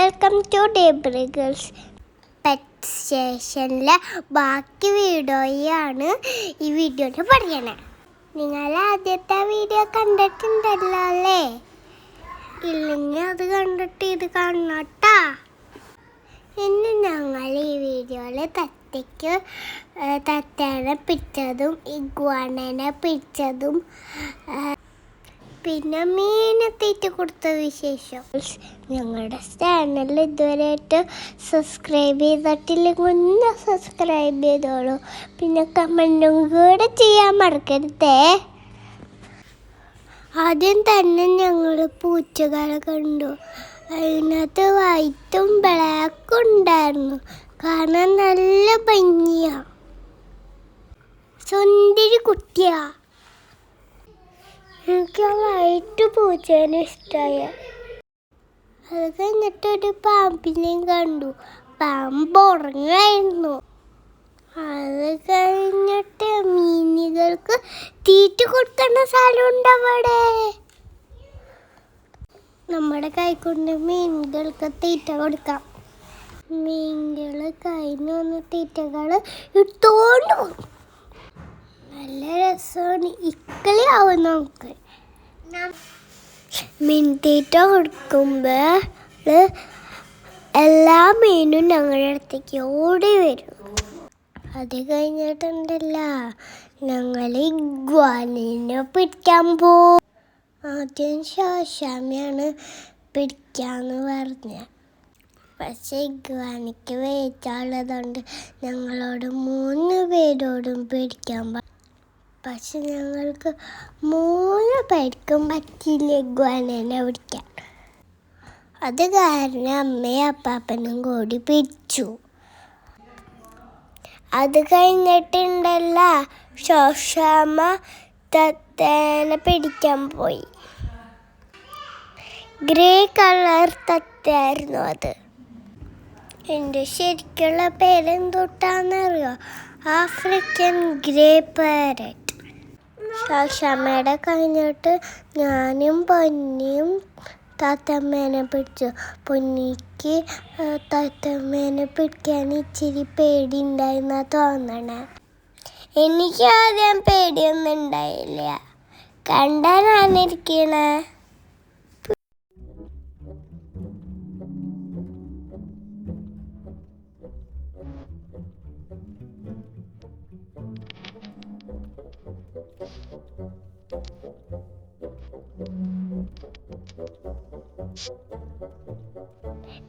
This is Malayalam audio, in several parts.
വെൽക്കം ടു ഡേബ്രി ഗേൾസ് പെറ്റ് സ്റ്റേഷനിലെ ബാക്കി വീഡിയോയാണ് ഈ വീഡിയോയിൽ പറയണേ. നിങ്ങൾ ആദ്യത്തെ വീഡിയോ കണ്ടിട്ടുണ്ടല്ലോ അല്ലേ? ഇല്ലെങ്കിൽ അത് കണ്ടിട്ട് ഇത് കാണട്ടാ. ഇന്ന് ഞങ്ങൾ ഈ വീഡിയോയിൽ തത്തേനെ പിടിച്ചതും ഇഗ്വാനനെ പിടിച്ചതും പിന്നെ മീനെ തീറ്റ കൊടുത്ത വിശേഷം. ഞങ്ങളുടെ ചാനൽ ഇതുവരെയായിട്ട് സബ്സ്ക്രൈബ് ചെയ്തിട്ടില്ലെങ്കിൽ ഒന്ന് സബ്സ്ക്രൈബ് ചെയ്തോളൂ. പിന്നെ കമൻറ്റും കൂടെ ചെയ്യാൻ മറക്കരുതേ. ആദ്യം തന്നെ ഞങ്ങൾ പൂച്ചകളെ കണ്ടു. അതിനകത്ത് വൈറ്റും ബ്ലാക്കും ഉണ്ടായിരുന്നു. കാണാൻ നല്ല ഭംഗിയാ. സുന്ദരി കുട്ടിയാ. എനിക്ക് ആ വൈറ്റ് പൂച്ചേനെ ഇഷ്ടമായ. അത് കഴിഞ്ഞിട്ടൊരു പാമ്പിനെയും കണ്ടു. പാമ്പ് ഉറങ്ങായിരുന്നു. അത് കഴിഞ്ഞിട്ട് മീനുകൾക്ക് തീറ്റ കൊടുക്കേണ്ട സ്ഥലമുണ്ട് അവിടെ. നമ്മുടെ കൈക്കൊണ്ട് മീനുകൾക്ക് തീറ്റ കൊടുക്കാം. മീനുകൾ കയ്യിൽ വന്ന തീറ്റകൾ ഇട്ടുകൊണ്ട് പോകും. നല്ല രസമാണ്. ഇക്കളി ആവും നമുക്ക്. മീൻ തീറ്റ കൊടുക്കുമ്പോൾ എല്ലാ മീനും ഞങ്ങളുടെ അടുത്തേക്ക് ഓടി വരും. അത് കഴിഞ്ഞിട്ടുണ്ടല്ല, ഞങ്ങൾ ഇഗ്വാനിനെ പിടിക്കാൻ പോകും. ആദ്യം ശോശാമ്മയാണ് പിടിക്കാന്ന് പറഞ്ഞത്. പക്ഷെ ഇഗ്വാനിക്ക് വെയിറ്റുള്ളതുകൊണ്ട് ഞങ്ങളോട് 3 പേരോടും പിടിക്കാൻ. പക്ഷെ ഞങ്ങൾക്ക് 3 പേർക്കും പറ്റില്ല ഇഗ്വാനനെ പിടിക്കാൻ. അത് കാരണം അമ്മയും അപ്പാപ്പനും കൂടി പിടിച്ചു. അത് കഴിഞ്ഞിട്ടുണ്ടല്ല, ശോശാമ്മ തത്തേനെ പിടിക്കാൻ പോയി. ഗ്രേ കളർ തത്തയായിരുന്നു അത്. എൻ്റെ ശരിക്കുള്ള പേരെന്തൊട്ടാന്നറിയോ? African grey parrot. ശോശാമ്മയുടെ കഴിഞ്ഞിട്ട് ഞാനും പൊന്നിയും താത്തമ്മേനെ പിടിച്ചു. പൊന്നിക്ക് താത്തമ്മേനെ പിടിക്കാൻ ഇച്ചിരി പേടിയുണ്ടായിരുന്ന തോന്നണേ. എനിക്ക് ആദ്യം പേടിയൊന്നും ഉണ്ടായില്ല. കണ്ടാനാണിരിക്കണേ.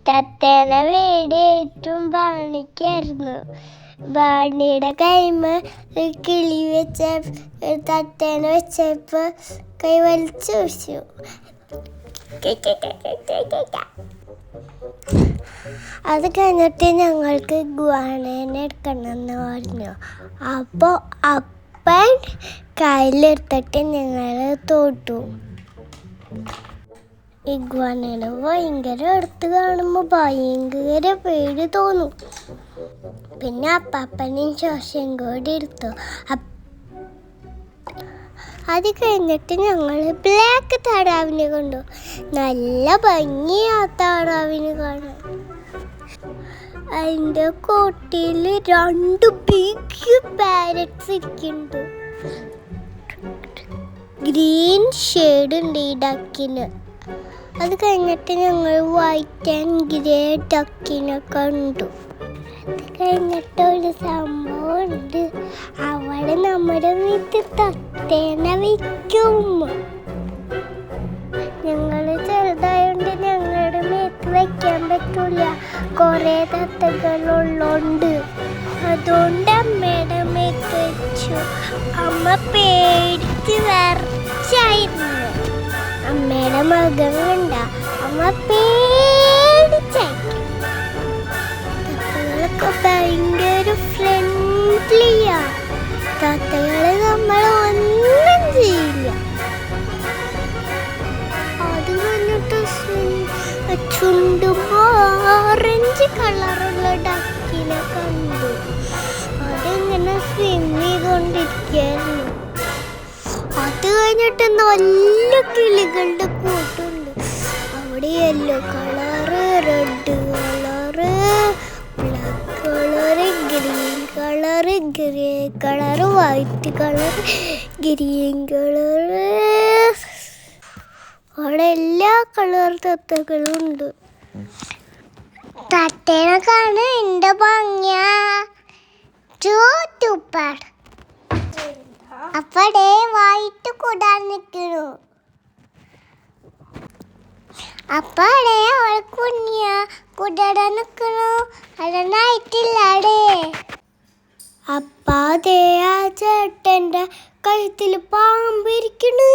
തത്തേനെ വീട് ഏറ്റവും ബാണിക്കായിരുന്നു. ബാണിയുടെ കൈമ കിളി വെച്ച തത്തേനെ വെച്ചപ്പോ കൈ വലിച്ചു വെച്ചു. അത് കഴിഞ്ഞിട്ട് ഞങ്ങൾക്ക് ഇഗ്വാനനെ എടുക്കണമെന്ന് പറഞ്ഞു. അപ്പോൾ അപ്പൻ കയ്യിലെടുത്തിട്ട് ഞങ്ങൾ തോട്ടു. ഇഗ്വാനനെ ഭയങ്കര അടുത്ത് കാണുമ്പോൾ ഭയങ്കര പേടി തോന്നും. പിന്നെ അപ്പാപ്പനെയും ശോശയും കൂടി എടുത്തു. അത് കഴിഞ്ഞിട്ട് ഞങ്ങൾ ബ്ലാക്ക് താറാവിനെ കണ്ടു. നല്ല ഭംഗിയാ താറാവിന് കാണാൻ. അതിൻ്റെ കോട്ടയിൽ 2 ബിഗ് പാരറ്റ്സ് ഇരിക്കുന്നുണ്ട്. ഗ്രീൻ ഷെയ്ഡ് ഉണ്ട് ഈ ഡക്കിന്. അത് കഴിഞ്ഞിട്ട് ഞങ്ങൾ വൈറ്റ് ആൻഡ് ഗ്രേ ഡക്കിനെ കണ്ടു. അത് കഴിഞ്ഞിട്ട് ഒരു സംഭവമുണ്ട്. അവിടെ നമ്മുടെ വീട്ടിൽ തത്തേനെ വിൽക്കും. ഞങ്ങൾ ചെറുതായോണ്ട് ഞങ്ങളുടെ മേത്ത് വയ്ക്കാൻ പറ്റൂല. കുറേ തത്തകളുള്ളോണ്ട് അതുകൊണ്ട് അമ്മയുടെ മേത്ത് വെച്ചു. അമ്മ പേടിച്ച് വിറച്ചായിരുന്നു. അമ്മയുടെ മകൻ കണ്ട അമ്മ പേടിച്ചായി. തത്തകളൊക്കെ ഭയങ്കര ഫ്രണ്ട്ലിയാ. തത്തകളെ നമ്മൾ ഒന്നും ചെയ്യില്ല. അത് കഴിഞ്ഞിട്ട് ചുണ്ടും ഓറഞ്ച് കളറുള്ള ഡക്കിനെ കണ്ടു. അതിങ്ങനെ സ്വിം ചെയ്തുകൊണ്ടിരിക്കുകയായിരുന്നു. അത് കഴിഞ്ഞിട്ട് നല്ല കിളികളുടെ കൂട്ടുണ്ട്. അവിടെ yellow colour, red colour, grey colour, white colour, green colour, അവിടെ എല്ലാ കളർ തത്തകളും ഉണ്ട്. തത്തേനെ കാണാൻ എൻ്റെ ഭംഗിയ ചൂട്ടുപ്പാട്. അപ്പടേ വൈറ്റ് കൂടാൻ നിൽക്കണു. അപ്പടേ അവൾ കുഞ്ഞിയ കൂടാൻ നിൽക്കണു. അടനായിട്ടില്ലാടേ. അപ്പാതേ ആ ചേട്ടൻ്റെ കഴുത്തിൽ പാമ്പിരിക്കണു.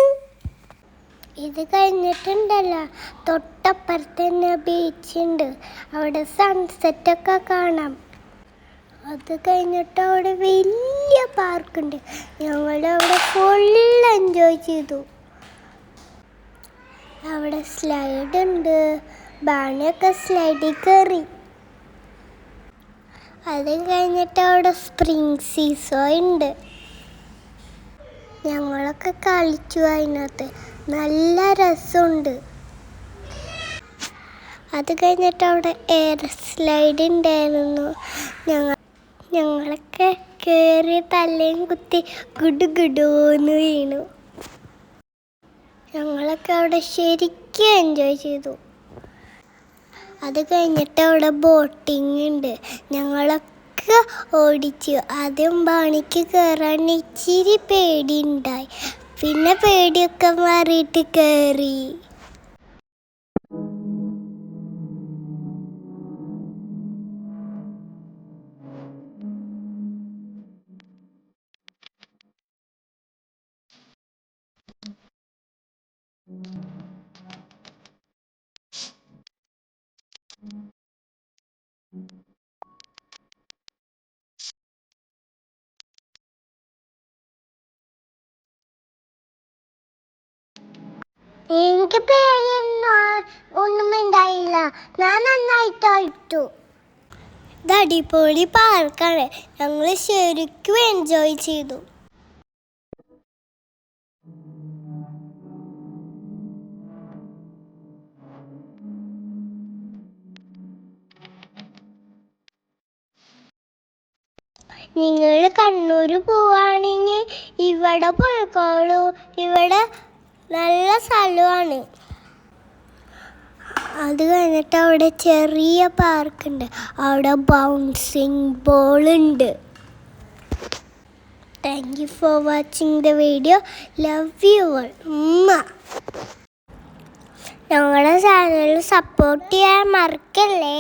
ഇത് കഴിഞ്ഞിട്ടുണ്ടല്ലോ, തൊട്ടപ്പുറത്ത് തന്നെ ബീച്ചുണ്ട്. അവിടെ സൺസെറ്റൊക്കെ കാണാം. അത് കഴിഞ്ഞിട്ട് അവിടെ വലിയ പാർക്കുണ്ട്. ഞങ്ങളവിടെ ഫുൾ എൻജോയ് ചെയ്തു. അവിടെ സ്ലൈഡ് ഉണ്ട്. ബാണിയൊക്കെ സ്ലൈഡിൽ കയറി. അത് കഴിഞ്ഞിട്ട് അവിടെ സ്പ്രിംഗ് സീസോ ഉണ്ട്. ഞങ്ങളൊക്കെ കളിച്ചു. അതിനകത്ത് നല്ല രസമുണ്ട്. അത് കഴിഞ്ഞിട്ട് അവിടെ എയർ സ്ലൈഡ് ഉണ്ടായിരുന്നു. ഞങ്ങളൊക്കെ കയറി തലയും കുത്തി ഗുഡുഗുഡൂന്ന് വീണു. ഞങ്ങളൊക്കെ അവിടെ ശരിക്കും എൻജോയ് ചെയ്തു. അത് കഴിഞ്ഞിട്ട് അവിടെ ബോട്ടിങ് ഉണ്ട്. ഞങ്ങളൊക്കെ ഓടിച്ചു. ആദ്യം ബാണിക്ക് കയറാൻ ഇച്ചിരി പേടിയുണ്ടായി. പിന്നെ പേടിയൊക്കെ മാറിയിട്ട് കയറി. എനിക്ക് ഒന്നും ഉണ്ടായില്ല. ഞാൻ നന്നായിട്ടായിട്ടു. ഇത് അടിപൊളി പാർക്കാണ്. ഞങ്ങൾ ശരിക്കും എൻജോയ് ചെയ്തു. നിങ്ങൾ കണ്ണൂർ പോവാണെങ്കിൽ ഇവിടെ പോയിക്കോളൂ. ഇവിടെ നല്ല സ്ഥലമാണ്. അത് കഴിഞ്ഞിട്ട് അവിടെ ചെറിയ പാർക്കുണ്ട്. അവിടെ ബൗൺസിങ് ബോളുണ്ട്. Thank you for watching the video. Love you all. ഞങ്ങളുടെ ചാനൽ സപ്പോർട്ട് ചെയ്യാൻ മറക്കല്ലേ.